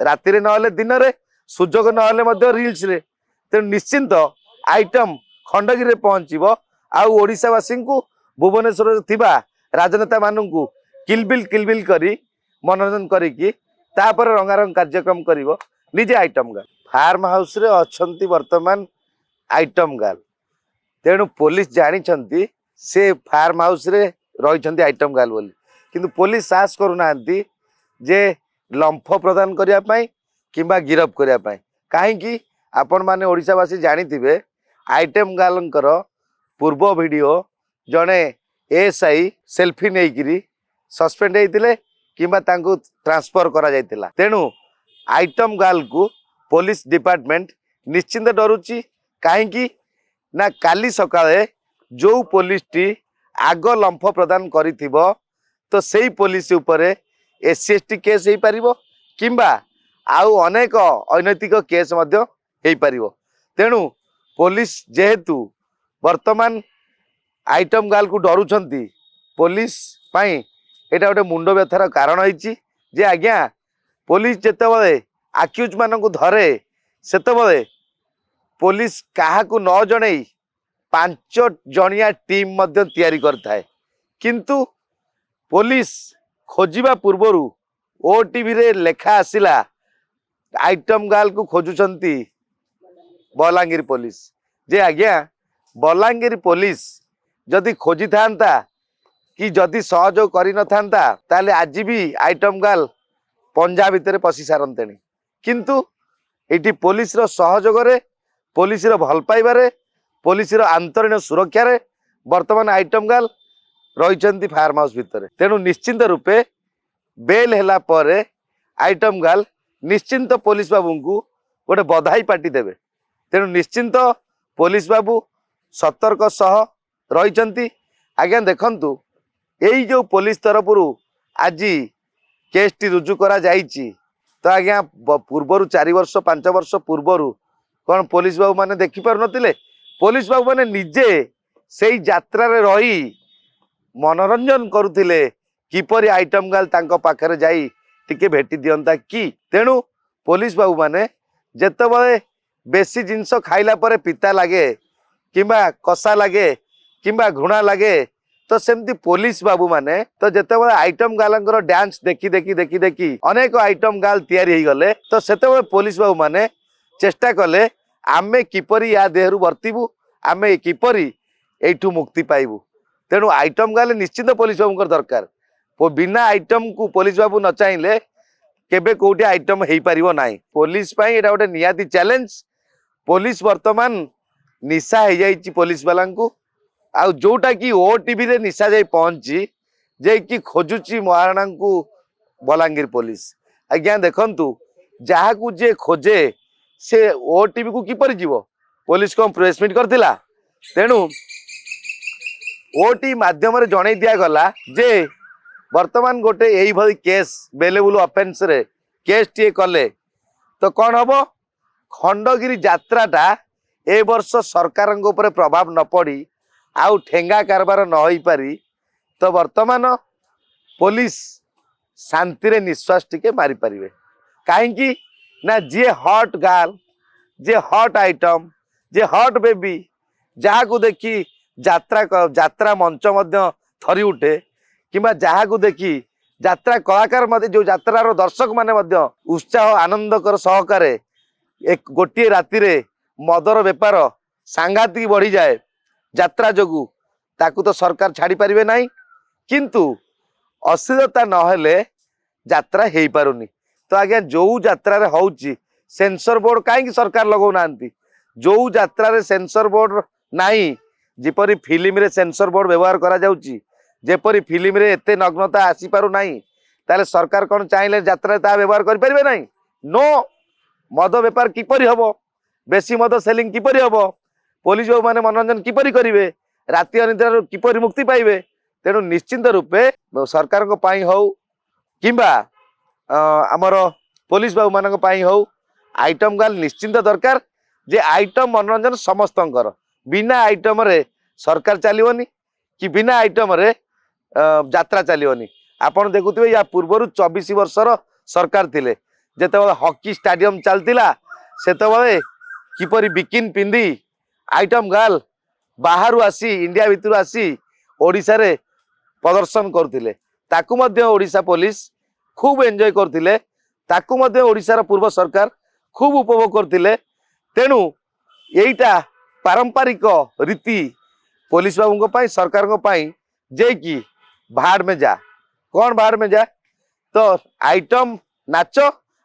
राति ना दिन में सुजोग ना रिल्स रे तेणु निश्चिंत आइटम खंडगिरी पहुंचब आशावासी को भुवनेश्वर थिबा राजनेता मानू किलबिल करी मनोरंजन करी रंगारंग कार्यक्रम करिवो निजे आइटम गार्ल फार्म हाउस रे अछंती वर्तमान आइटम गार्ल तेणु पुलिस जानी से फार्म हाउस रे रही आइटम गार्ल बोली किंतु पुलिस साहस करूना जे लंफ प्रदान करने किंबा गिरफ करने कहीं आपण माने ओडिशावासी जानी आइटम गार्लंकर पूर्व वीडियो जड़े एएसआई सेल्फी नहीं सस्पेंड होते किंबा ट्रांसफर करा जायतिला तेणु आइटम गार्ल को पुलिस डिपार्टमेंट निश्चिंत डरुची कहीं ना काली सकाळे जो पुलिस टी आग लंफ प्रदान करिथिबो तो सेही पुलिस उपरे एससी केस हो पारिबो किंबा आउ अनेक अनैतिक केस मध्य हो पारिबो तेणु पुलिस जेहेतु वर्तमान आइटम गार्ल को डरुछंती पुलिस पाई एटा गोटे मुंड व्यथार कारण होइछि जे आज्ञा पुलिस जेतेबेले आक्यूज मानकु धरे सेतेबेले पुलिस काहाकू न जणई 5 जणिया टीम मध्य तैयारी करथाए किंतु पुलिस खोजिबा पूर्वरु ओटीवी रे लेखा आसिला आइटम गार्ल को खोजुचंती बलांगीर पुलिस जे आज्ञा बलांगीर पुलिस जदि खोजी थांता कि जदि सहयोग करि न थांता ताले आज भी आइटम गार्ल पंजाब भितर पशि सारंतेनी किंतु एटी पुलिस रो सहयोग रे पुलिस रो भल पाइबारे पुलिस रो आंतरिक सुरक्षा रे वर्तमान आइटम गार्ल रही फार्म हाउस भितर तेणु निश्चिंत रूपे बेल हैला परे आइटम गार्ल निश्चिंत पुलिस बाबू को गोटे बधाई पार्टी देवे तेणु निश्चिंत पुलिस बाबू सतर्क सह रही आज्ञा देखंतु यही जो पुलिस तरफ आज केस टी रुजु करा जाइछि तो आज्ञा पूर्वर 4 वर्ष 5 वर्ष पूर्वर कौन पुलिस बाबू माने देखि पार नथिले पुलिस बाबू माने निजे सेई यात्रा रे रही मनोरंजन करुथिले किपरि आइटम गार्ल तांको पाखरे जाई टिके भेटी दियंता कि तेणु पुलिस बाबू माने जेतेबेले बेसी जिंस खाइला परे पिता लागे किंबा कषा लागे किंबा घृणा लागे तो सेमती पुलिस बाबू माने तो जेतेबेले आइटम गार्लंकर डांस देखी देखी देखी देखी अनेक आइटम गार्ल तैयारी हो गले तो सेतेबेले पुलिस बाबू माने चेष्टा कले आमे किपरि या देहरु वर्तिबु आमे किपरि एठू मुक्ति पाइबु तेणु आइटम गार्ल निश्चित पुलिस बाबू दरकार बिना आइटम को पुलिस बाबू न चाहिए केबे कोठी आइटम हो पारिबो नाही पुलिस पाई एटा गोटे नियाती चैलेंज पुलिस वर्तमान निशा हो जाइछि पुलिस वाला को आ जोटा कि ओटीवी रे निशा जाई पहुंची जे कि खोजुची महाराणा को बलांगीर पुलिस आज्ञा देखंतु जहा को जे खोजे से ओटीवी को किपर जीवो पुलिस को प्रेस मीट करथिला तेणु ओटी माध्यम रे जणै दिया गला जे वर्तमान गोटे यही भली केस बेलेबुल ऑफेंस रे केस टी कले तो कौन हम खंडगिरी यात्राटा ए वर्ष सरकार ऊपर प्रभाव न पड़ी आउ ठेंगा कारबार न हो पारी तो वर्तमान पुलिस शांति रे निश्वास टिके मारी पारिबे कहीं ना जे हॉट गर्ल जे हॉट आइटम जे हॉट बेबी जहा को देखी यात्रा मंच मध्य थरी उठे किंबा जहा को देखी यात्रा कलाकार मध्य जो यात्रार दर्शक माने मध्य उत्साह आनंदकर सहकारे एक गोटे राति रे मदर बेपार सांघातिक बढ़ी जाए यात्रा जोगु ताकू तो सरकार छाड़ी पारिबे नाही किंतु अश्लीलता नहेले यात्रा हेई पारुनी तो आज्ञा जो यात्रा रे होउची सेंसर बोर्ड काहे सरकार लगौ नांती जो यात्रा रे सेंसर बोर्ड नाही जेपरी फिल्म रे सेंसर बोर्ड व्यवहार करा जाउची जेपरी फिल्म रे एते नग्नता आसी पारु नाही ताले सरकार कोन चाहिले यात्रा ता व्यवहार करि परिबे नाही नो मद व्यापार किपरि हबो बेसी मद सेलिंग किपरि हबो पुलिस बाबू माने मनोरंजन किपरि करिवे राति अनिद्रा किपरि मुक्ति पाइबे तेणु निश्चिंत रूपे सरकार को पाई हो किंबा आमर पुलिस बाबू मानक पाई हो आइटम गार्ल निश्चिंत दरकार जे आइटम मनोरंजन समस्तंकर बिना आइटम रे सरकार चलिवनी कि बिना आइटम रे यात्रा चलिवनी आपण देखुथिबे या पूर्वरु 24 वर्षर सरकार थिले ଯେତେବେଳେ ହକି ଷ୍ଟାଡିୟମ ଚାଲିଥିଲା ସେତେବେଳେ କିପରି ବିକିନ ପିନ୍ଧି ଆଇଟମ ଗାର୍ଲ ବାହାରୁ ଆସି इंडिया भितर आसी ओडिशा प्रदर्शन करते ताकू मध्य ओडिशा पुलिस खूब एंजॉय करते ताकू मध्य ओडिशार पूर्व सरकार खूब उपभोग करते तेणु यहीटा पारंपरिक रीति पुलिस बाबू सरकार जे कि भाड़ में जा कौन भाड़ में जा तो आइटम नाच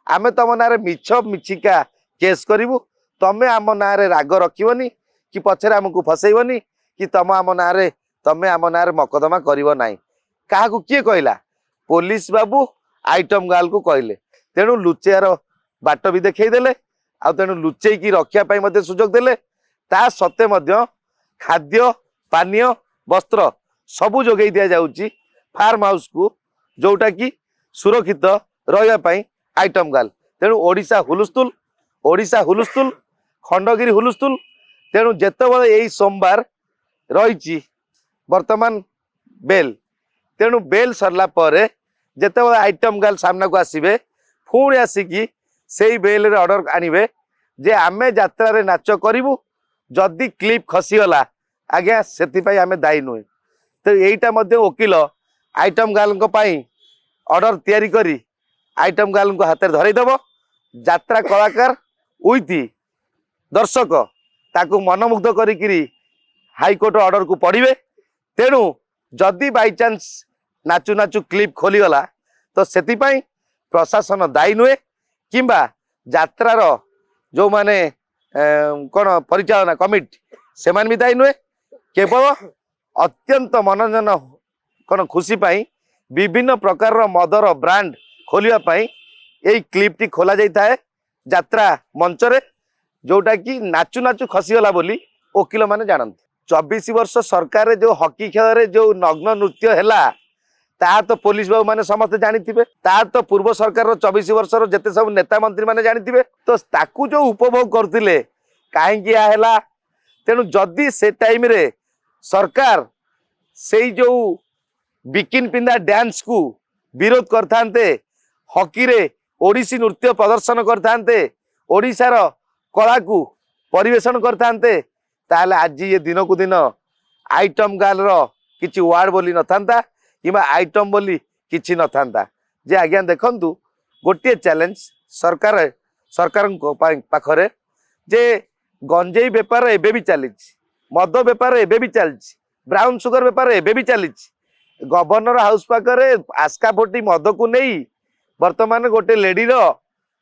आमे तुम ना मिछ मिछिका केस करूँ तमें आम ना राग रखनी कि पछरे आमको फसैबनी कि तुम आम ना तमें आम ना मकदमा करिवो नाही क्या किए कहला पुलिस बाबू आइटम गार्ल को कहले तेणु लुचेयार बाट भी देखईदेले आ तेणु लुचेकी रखापी सुजोग देले ता सत्वे मध्य खाद्य पानीय वस्त्र सबू जोगई दि जाउची फार्म हाउस को जोटा कि सुरक्षित रही आइटम गार्ल तेणु ओडिशा हुलुस्तुल खंडगिरी हुलुस्तुल तेणु जेतेबेले यही सोमवार रही वर्तमान बेल तेणु बेल सरला परे जेतेबेले आइटम गार्ल सामना को आसीबे पुणी आसिकी सेई बेल रे ऑर्डर आनिबे जे आमे यात्रा रे नाच करिवु जदि क्लिप खसीगला आज्ञा से आमे दायी नुहे तो यहीटा मध्य वकिल आइटम गार्ल ऑर्डर तैयारी करी आइटम गार्ल को हाथ में धरईदेव यात्रा कलाकार उइथि दर्शक ताकू मनमुग्ध करी हाईकोर्ट ऑर्डर को पढ़े तेणु जदि बाई चांस नाचु नाचु क्लिप खोलीगला तो से प्रशासन दायी नुहे किंबा यात्रार जो माने कौन परिचालना कमिटी से भी दायी नुहे केवल अत्यंत मनोरंजन कौन खुशी पाई विभिन्न प्रकार मदर ब्रांड खोलिया यही क्लिप टी खोला जाता है यात्रा मंचरे जोटा कि नाचु नाचु खसीगला बोली वकिल माने जानते 24 वर्ष सरकार जो हकी खेल रे जो नग्न नृत्य हैला ता तो पुलिस बाबू माने समस्त जानिथिबे ता तो पूर्व सरकार 24 वर्ष जेते सब नेता मंत्री माने जानिथिबे तो ताकू जो उपभोग करथिले काहे किया हैला तेणु जदि से टाइम रे सरकार से जो बिकिन पिंदा डांस को विरोध करथांते हकी रे ओडिसी नृत्य प्रदर्शन करथांते ओडिशार कला को परिवेशन करथांते ताले आज ये दिन को दिन आइटम गार्ल रो किछि वार्ड बोली न थांता किबा आइटम बोली किछि न थांता जे आज्ञा देखंतु गोटे चैलेंज सरकार पाखरे जे गंजेई बेपार एबे भी चली मद बेपार एबे भी चली ब्राउन सुगर बेपार एबे भी चली गवर्नर हाउस पाखरे आस्का फोटी मद को नहीं वर्तमान गोटे लेडी रो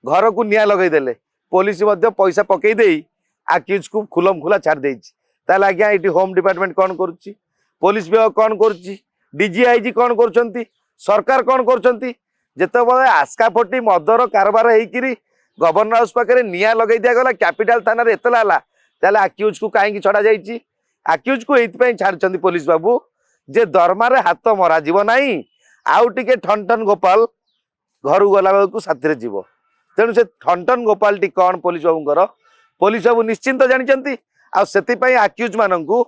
घर को निया लगई देले पुलिस मध्य पैसा पकई देई आक्यूज को खुलम खुला छाड़ देइछि ताले आज्ञा एटी होम डिपार्टमेंट कौन करुच्ची पुलिस विभाग कौन करुच्ची डीजीआईजी कौन करुचंती सरकार कौन करुचंती जेतेबेले आस्का फोटी मदर कारबार हेकिरी गवर्नर हाउस पाखरे निया लगई दिया गला कैपिटल थाना रे एतला हला ताले आक्यूज को काहेकि छड़ा जाइछि आक्यूज को एइथि छाड़चंती पुलिस बाबू जे दरमारे हाथ मरा जीव नाही आउ टिके ठनठन गोपाल घर गला बेलू साथी जीव तेणु से ठनठन गोपाल टी कौन पुलिस बाबू निश्चिंत जानी आक्यूज मानू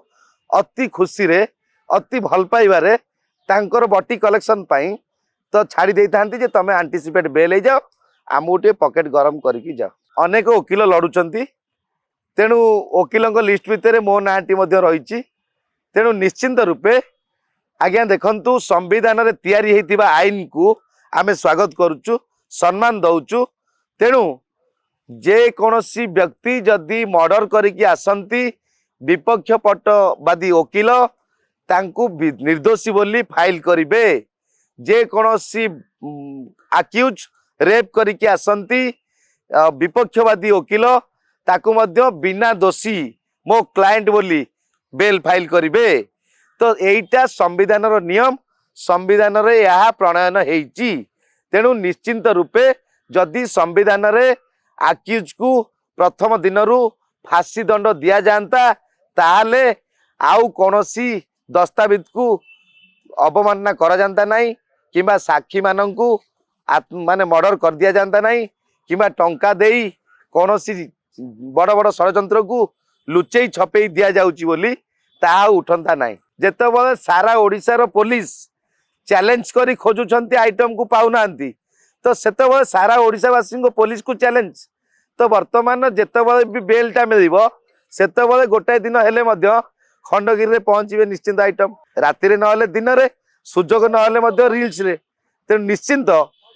अति खुशी रे अति भल पाइबारे तांकर बटी कलेक्शन पाई तो छाड़ी दे था तमें आंटीसिपेट बेल जाओ आम गोटे पकेट गरम करके जाओ अनेक वकिल लड़ुंट तेणु वकिल लिस्ट भितर मो नाटी रही तेणु निश्चिंत रूपे आज्ञा देखंतु संविधान रे तैयारी होइतिबा आईन को आमे स्वागत करुचु सम्मान दउचु तेणु जे कोनोसी व्यक्ति जदि मर्डर करिकी आसंती विपक्ष पटवादी वकिल तांकु निर्दोषी बोली फाइल करिवे जे कोनोसी आक्यूज रेप करिकी आसंती विपक्षवादी वकिल ताकु मध्य बिना दोषी मो क्लाएंट बोली बेल फाइल करिवे तो एटा संविधान रो नियम संविधान रे यह प्रणयन हेची तेणु निश्चिंत रूपे जदि संविधान रे आक्यूज को प्रथम दिन रु फांसी दंड दिया जाता ताले आउ कोनोसी दस्तावेज को अवमानना करा जानता नहीं किंबा साक्षी माननकु माने मर्डर कर दिया जानता नहीं किंबा टंका देई कोनोसी बड़ बड़ षड्यंत्र को लुचेई छपेई दिया जाउची बोली ता उठंता नहीं जेतेबेले सारा ओडिशार पुलिस चैलेंज करी खोजुछंती आइटम को पाउनांती तो सेतबेले सारा ओडिशावासी को पुलिस को चैलेंज। तो वर्तमान जितेबाला भी बेलटा मिल सेतबेले गोटाए दिन हेले खंडगिरी पहुंचे निश्चिंत आइटम राति ना दिन में सुजोग ना रिल्स रे तेणु निश्चिंत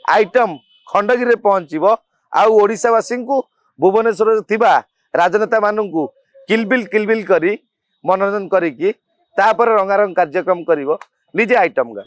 आइटम खंडगिरी पहुंचो आशावासी को भुवनेश्वर थिबा राजनेता मानू किलबिल करी मनोरंजन करी रंगारंग कार्यक्रम करिवो निजे आइटम गा।